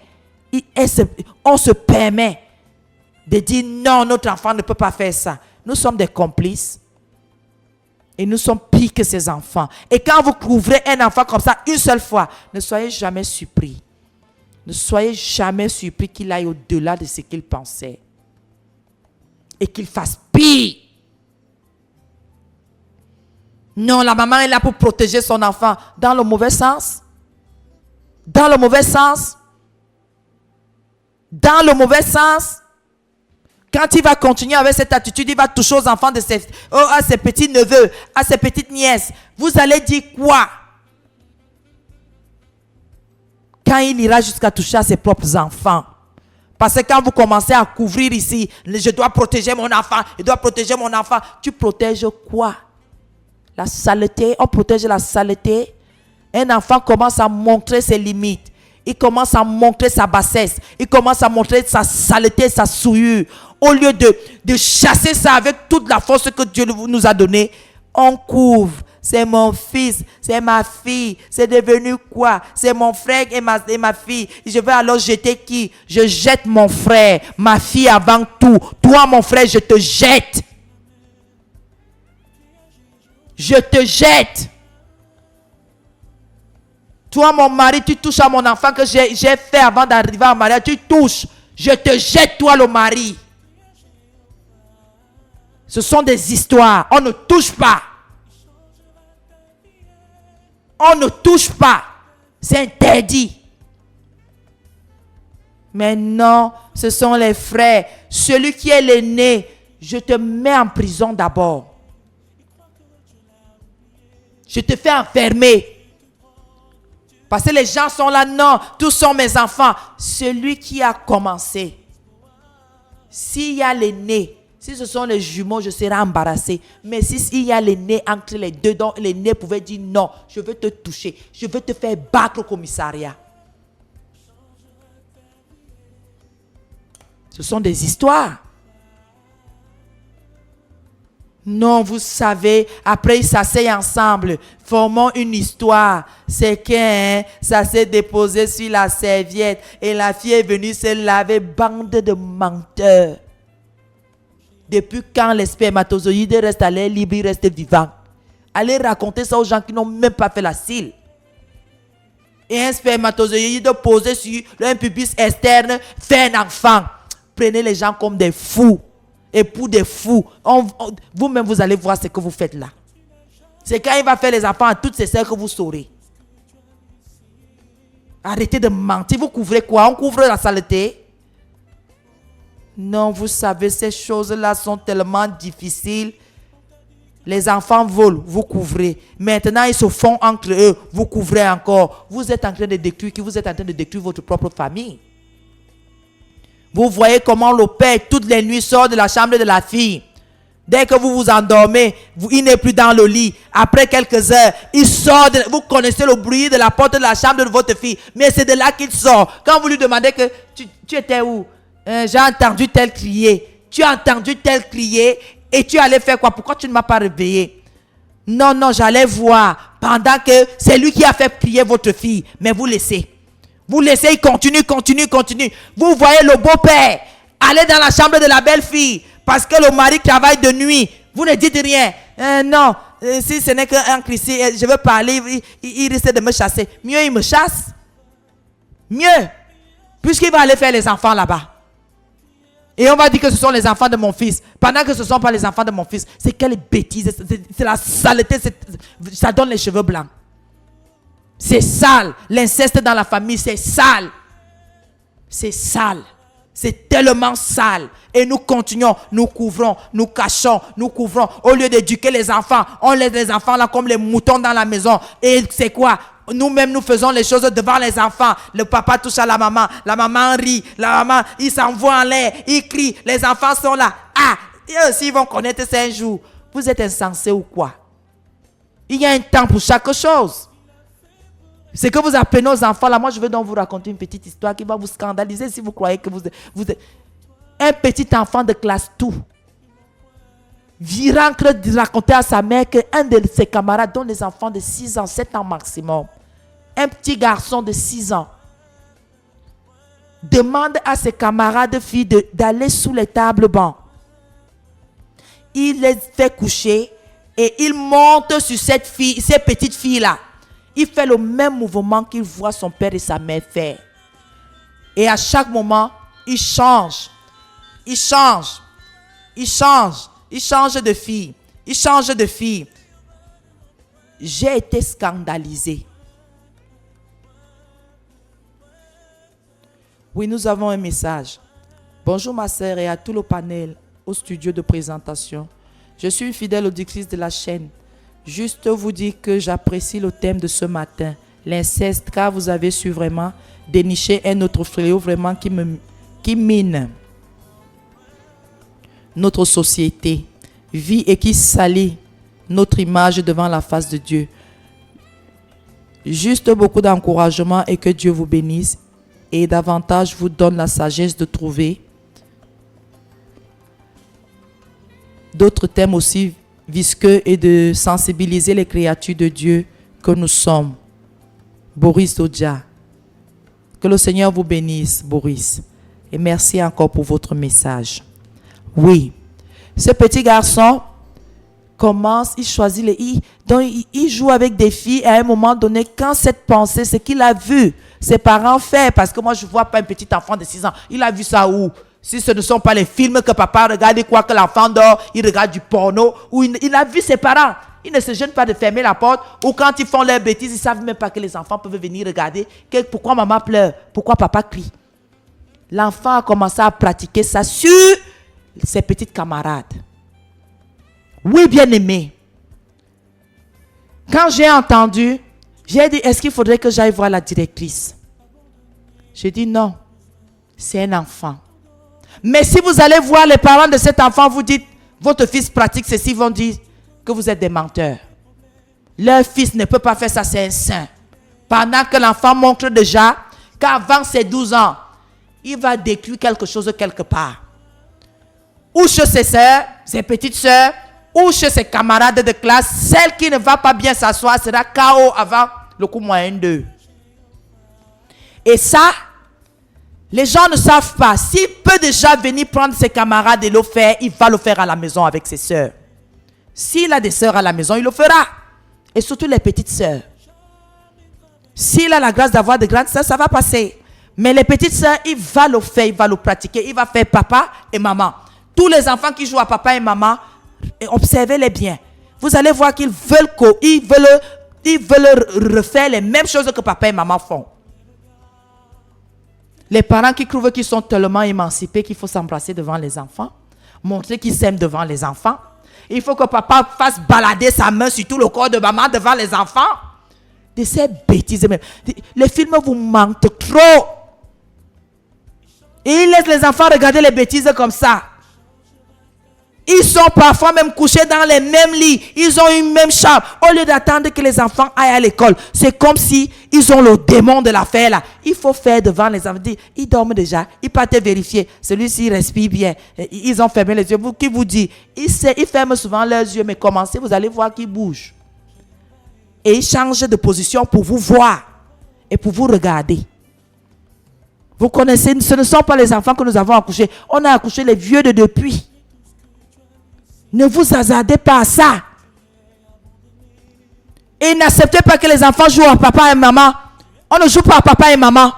on se permet de dire non, notre enfant ne peut pas faire ça. Nous sommes des complices. Et nous sommes pires que ces enfants. Et quand vous couvrez un enfant comme ça une seule fois, ne soyez jamais surpris. Ne soyez jamais surpris qu'il aille au-delà de ce qu'il pensait. Et qu'il fasse pire. Non, la maman est là pour protéger son enfant. Dans le mauvais sens. Dans le mauvais sens. Dans le mauvais sens. Quand il va continuer avec cette attitude, il va toucher aux enfants de à ses petits neveux, à ses petites nièces. Vous allez dire quoi? quand il ira jusqu'à toucher à ses propres enfants. Parce que quand vous commencez à couvrir ici, je dois protéger mon enfant, je dois protéger mon enfant. Tu protèges quoi? La saleté, on protège la saleté. Un enfant commence à montrer ses limites. Il commence à montrer sa bassesse. Il commence à montrer sa saleté, sa souillure. Au lieu de chasser ça avec toute la force que Dieu nous a donnée, on couvre. C'est mon fils, c'est ma fille, c'est devenu quoi? C'est mon frère et ma fille. Je vais alors jeter qui? Je jette mon frère, ma fille avant tout. Toi, mon frère, je te jette. Je te jette. Toi, mon mari, tu touches à mon enfant que j'ai fait avant d'arriver à mariage. Tu touches. Je te jette, toi, le mari. Ce sont des histoires. On ne touche pas. On ne touche pas. C'est interdit. Mais non, ce sont les frères. Celui qui est l'aîné, je te mets en prison d'abord. Je te fais enfermer. Parce que les gens sont là, non, tous sont mes enfants. Celui qui a commencé. S'il y a l'aîné, si ce sont les jumeaux, je serai embarrassé. Mais s'il y a l'aîné entre les deux, donc l'aîné pouvait dire non, je veux te toucher, je veux te faire battre au commissariat. Ce sont des histoires. Non, vous savez, après ils s'asseyent ensemble, formant une histoire. C'est que ça s'est déposé sur la serviette et la fille est venue se laver. Bande de menteurs. Depuis quand les spermatozoïdes restent à l'air libre, ils restent vivants? Allez raconter ça aux gens qui n'ont même pas fait la cile. Et un spermatozoïde posé sur un pubis externe fait un enfant. Prenez les gens comme des fous. Et pour des fous, vous-même vous allez voir ce que vous faites là. C'est quand il va faire les enfants à toutes ces sœurs que vous saurez. Arrêtez de mentir. Vous couvrez quoi? On couvre la saleté? Non, vous savez, ces choses-là sont tellement difficiles. Les enfants volent, vous couvrez. Maintenant, ils se font entre eux, vous couvrez encore. Vous êtes en train de détruire qui? Vous êtes en train de détruire votre propre famille. Vous voyez comment le père, toutes les nuits, sort de la chambre de la fille. Dès que vous vous endormez, il n'est plus dans le lit. Après quelques heures, il sort. Vous connaissez le bruit de la porte de la chambre de votre fille. Mais c'est de là qu'il sort. Quand vous lui demandez que tu étais où? J'ai entendu tel crier. Tu as entendu tel crier et tu allais faire quoi? Pourquoi tu ne m'as pas réveillé? Non, j'allais voir pendant que c'est lui qui a fait crier votre fille. Mais vous laissez. Vous laissez, il continue. Vous voyez le beau-père aller dans la chambre de la belle-fille parce que le mari travaille de nuit. Vous ne dites rien. Non, si ce n'est qu'un cri, je veux parler, il risque de me chasser. Mieux, il me chasse. Mieux. Puisqu'il va aller faire les enfants là-bas. Et on va dire que ce sont les enfants de mon fils. Pendant que ce ne sont pas les enfants de mon fils. C'est quelle bêtise. C'est la saleté. Ça donne les cheveux blancs. C'est sale. L'inceste dans la famille, c'est sale. C'est sale. C'est tellement sale. Et nous continuons, nous couvrons, nous cachons, nous couvrons. Au lieu d'éduquer les enfants, on laisse les enfants là comme les moutons dans la maison. Et c'est quoi? Nous-mêmes, nous faisons les choses devant les enfants. Le papa touche à la maman rit, la maman, il s'envoie en l'air, il crie, les enfants sont là. Ah, eux aussi, ils vont connaître ça un jour. Vous êtes insensés ou quoi? Il y a un temps pour chaque chose. C'est que vous apprenez aux enfants là. Moi, je vais donc vous raconter une petite histoire qui va vous scandaliser si vous croyez que vous êtes un petit enfant de classe tout. Rentre raconter à sa mère qu'un de ses camarades, dont les enfants de 6 ans, 7 ans maximum, un petit garçon de 6 ans, demande à ses camarades filles d'aller sous les tables bancs. Il les fait coucher et il monte sur ces petites filles-là. Il fait le même mouvement qu'il voit son père et sa mère faire. Et à chaque moment, il change. Il change de fille. J'ai été scandalisé. Oui, nous avons un message. Bonjour ma sœur et à tout le panel, au studio de présentation. Je suis une fidèle auditrice de la chaîne. Juste vous dire que j'apprécie le thème de ce matin, l'inceste, car vous avez su vraiment dénicher un autre fléau vraiment qui mine notre société, vit et qui salit notre image devant la face de Dieu. Juste beaucoup d'encouragement et que Dieu vous bénisse et davantage vous donne la sagesse de trouver d'autres thèmes aussi visqueux et de sensibiliser les créatures de Dieu que nous sommes. Boris Odja. Que le Seigneur vous bénisse, Boris. Et merci encore pour votre message. Oui, ce petit garçon commence, il choisit il joue avec des filles et à un moment donné, quand cette pensée, ce qu'il a vu ses parents faire, parce que moi je ne vois pas un petit enfant de 6 ans, il a vu ça où? Si ce ne sont pas les films que papa regarde, quoi que l'enfant dort, il regarde du porno, ou il a vu ses parents. Ils ne se gênent pas de fermer la porte, ou quand ils font leurs bêtises, ils ne savent même pas que les enfants peuvent venir regarder. Pourquoi maman pleure? Pourquoi papa crie? L'enfant a commencé à pratiquer ça sur ses petites camarades. Oui, bien-aimé. Quand j'ai entendu, j'ai dit, est-ce qu'il faudrait que j'aille voir la directrice? J'ai dit non, c'est un enfant. Mais si vous allez voir les parents de cet enfant, vous dites, votre fils pratique ceci, ils vont dire que vous êtes des menteurs. Leur fils ne peut pas faire ça, c'est un saint. Pendant que l'enfant montre déjà qu'avant ses 12 ans, il va décrire quelque chose quelque part. Ou chez ses sœurs, ses petites sœurs, ou chez ses camarades de classe, celle qui ne va pas bien s'asseoir sera KO avant le coup moyen 2. Et ça, les gens ne savent pas. S'il peut déjà venir prendre ses camarades et le faire, il va le faire à la maison avec ses sœurs. S'il a des sœurs à la maison, il le fera. Et surtout les petites sœurs. S'il a la grâce d'avoir de grandes sœurs, ça va passer. Mais les petites sœurs, il va le faire, il va le pratiquer. Il va faire papa et maman. Tous les enfants qui jouent à papa et maman, observez-les bien. Vous allez voir qu'ils veulent refaire les mêmes choses que papa et maman font. Les parents qui trouvent qu'ils sont tellement émancipés qu'il faut s'embrasser devant les enfants, montrer qu'ils s'aiment devant les enfants. Il faut que papa fasse balader sa main sur tout le corps de maman devant les enfants. De ces bêtises même. Les films vous mentent trop. Et ils laissent les enfants regarder les bêtises comme ça. Ils sont parfois même couchés dans les mêmes lits. Ils ont une même chambre. Au lieu d'attendre que les enfants aillent à l'école, c'est comme si ils ont le démon de l'affaire là. Il faut faire devant les enfants. Ils dorment déjà. Ils partent vérifier. Celui-ci respire bien. Ils ont fermé les yeux. Qui vous dit? Ils ferment souvent leurs yeux, mais commencez, vous allez voir qu'ils bougent. Et ils changent de position pour vous voir et pour vous regarder. Vous connaissez, ce ne sont pas les enfants que nous avons accouchés. On a accouché les vieux de depuis. Ne vous hasardez pas à ça. Et n'acceptez pas que les enfants jouent à papa et maman. On ne joue pas à papa et maman.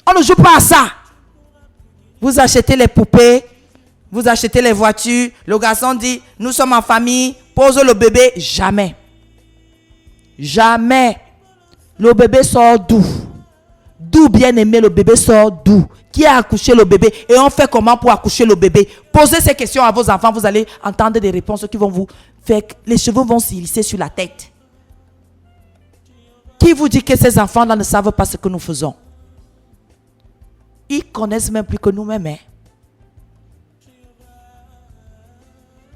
On ne joue pas à ça. Vous achetez les poupées, vous achetez les voitures. Le garçon dit, nous sommes en famille, pose le bébé. Jamais. Jamais. Le bébé sort d'où? D'où, bien aimé, le bébé sort d'où? Qui a accouché le bébé? Et on fait comment pour accoucher le bébé? Posez ces questions à vos enfants, vous allez entendre des réponses qui vont vous faire... Les cheveux vont s'hérisser sur la tête. Qui vous dit que ces enfants-là ne savent pas ce que nous faisons? Ils connaissent même plus que nous-mêmes. Hein?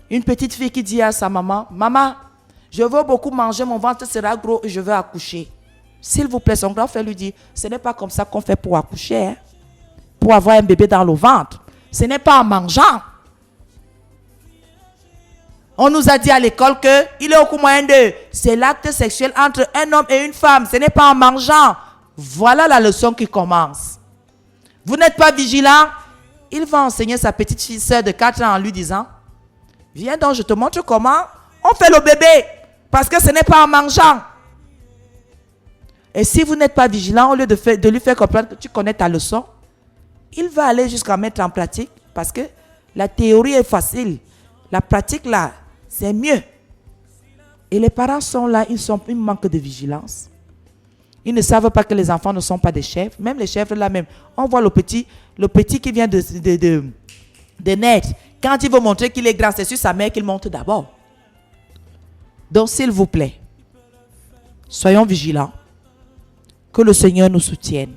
Une petite fille qui dit à sa maman, « Maman, je veux beaucoup manger, mon ventre sera gros et je veux accoucher. » S'il vous plaît, son grand frère lui dit, ce n'est pas comme ça qu'on fait pour accoucher. Hein? Pour avoir un bébé dans le ventre. Ce n'est pas en mangeant. On nous a dit à l'école qu'il est au coup moyen de... C'est l'acte sexuel entre un homme et une femme. Ce n'est pas en mangeant. Voilà la leçon qui commence. Vous n'êtes pas vigilant. Il va enseigner sa petite fille sœur de 4 ans en lui disant, viens donc, je te montre comment on fait le bébé. Parce que ce n'est pas en mangeant. Et si vous n'êtes pas vigilant, au lieu de lui faire comprendre que tu connais ta leçon, il va aller jusqu'à mettre en pratique parce que la théorie est facile. La pratique, là, c'est mieux. Et les parents sont là, ils manquent de vigilance. Ils ne savent pas que les enfants ne sont pas des chèvres. Même les chèvres, là même, on voit le petit qui vient de naître. Quand il veut montrer qu'il est grand, c'est sur sa mère qu'il monte d'abord. Donc, s'il vous plaît, soyons vigilants. Que le Seigneur nous soutienne.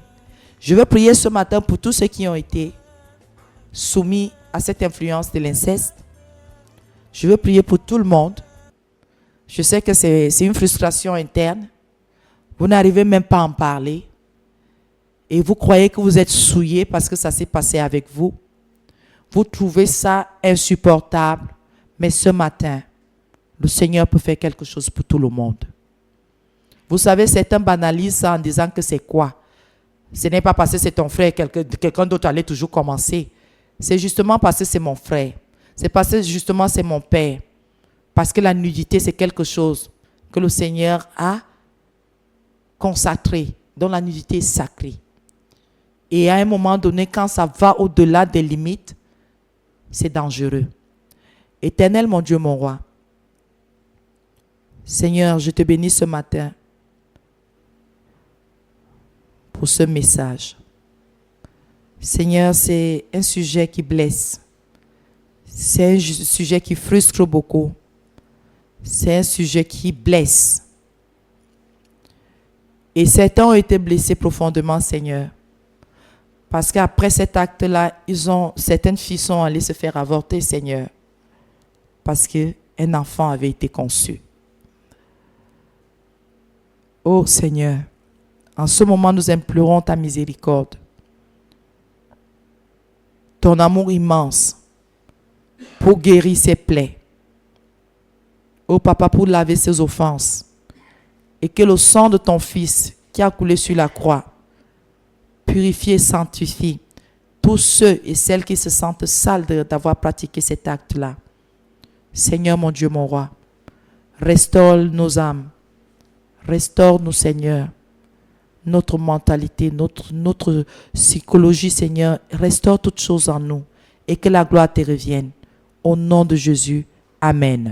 Je veux prier ce matin pour tous ceux qui ont été soumis à cette influence de l'inceste. Je veux prier pour tout le monde. Je sais que c'est une frustration interne. Vous n'arrivez même pas à en parler. Et vous croyez que vous êtes souillé parce que ça s'est passé avec vous. Vous trouvez ça insupportable. Mais ce matin, le Seigneur peut faire quelque chose pour tout le monde. Vous savez, certains banalisent ça en disant que c'est quoi? Ce n'est pas parce que c'est ton frère, quelqu'un d'autre allait toujours commencer. C'est justement parce que c'est mon frère. C'est parce que justement c'est mon père. Parce que la nudité, c'est quelque chose que le Seigneur a consacré, dont la nudité est sacrée. Et à un moment donné, quand ça va au-delà des limites, c'est dangereux. Éternel, mon Dieu, mon roi, Seigneur, je te bénis ce matin pour ce message. Seigneur, c'est un sujet qui blesse. C'est un sujet qui frustre beaucoup. C'est un sujet qui blesse. Et certains ont été blessés profondément, Seigneur. Parce qu'après cet acte-là, certaines filles sont allées se faire avorter, Seigneur. Parce qu'un enfant avait été conçu. Oh Seigneur, en ce moment, nous implorons ta miséricorde. Ton amour immense pour guérir ses plaies. Oh Papa, pour laver ses offenses. Et que le sang de ton Fils qui a coulé sur la croix purifie et sanctifie tous ceux et celles qui se sentent sales d'avoir pratiqué cet acte-là. Seigneur mon Dieu, mon roi, restaure nos âmes. Restaure-nous, Seigneur. Notre mentalité, notre psychologie, Seigneur, restaure toutes choses en nous et que la gloire te revienne. Au nom de Jésus, Amen.